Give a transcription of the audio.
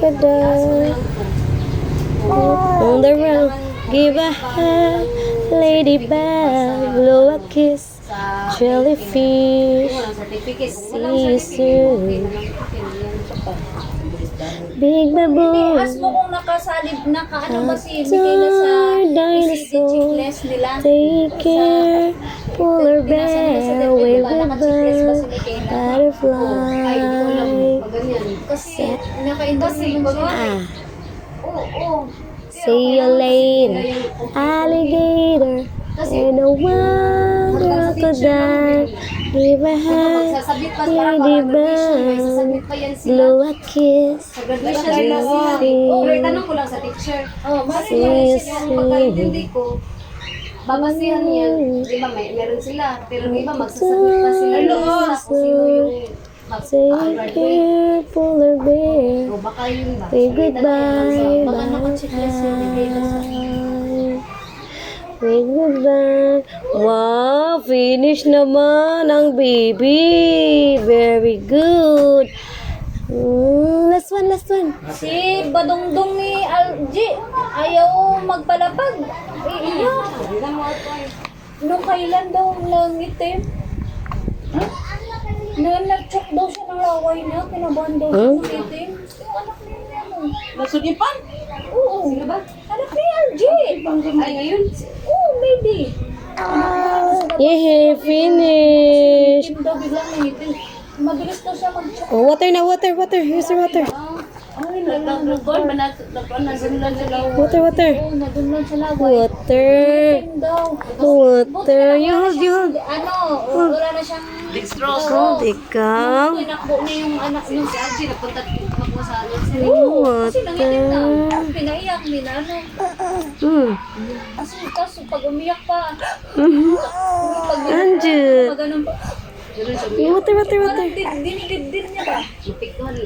crocodile. On the run, give a hand, ladybug, blow a kiss, jellyfish, see you soon. Big baboon, As mo kung nakasalib, nakaano ba si Michaela sa dinosaur, chickless nila? take care, polar bear, wave goodbye, butterfly. Kasi naka-industry mo siya. Ah, see you later, alligator, and a wild crocodile. Give a hand, ladybug, blow a kiss, Okay, tanong ko lang sa teacher. Pagkaintindi ko, babasihan yan. Di ba, meron sila. Pero di ba, magsasabit pa sila kung sino yung take care, polar bear, o baka yun ba? say goodbye, Baka naka-checklist yung Michaela sa say goodbye. Wow, finish naman ang baby. Very good. Last one, last one. Si Badongdong ni Alji, ayaw magpalapag. Iiyak. Nung kailan daw nangitim? Nag-choke daw siya ng laway niya, kinabahan daw siya ng itim. Yung anak niya ano? Nasugipan? Oo. Sino ba? Anak ni Alji. Ay, ngayon? Oo, maybe. Yay, finish. Itim daw biglang nangitim. Mabilis daw siya mag-choke. Oh, water na, water, water. Here's your water. Ay, nagkakagod. Nadunlan sa laway. Water, water. Oo, nadunlan sa laway. Water. Itim daw. Water. You hold, you hold. Ano, wala na siyang... Dextrose. Hold, ikaw. Tinakbo niya yung anak niya si Alji, napunta mo sa alas. Kasi Water. nangitim na. Pinaiyak nila, ano. Kaso pag umiyak pa, Anjut. pag ganun pa, Water, water, water. dinilid din niya ba? Ipikon.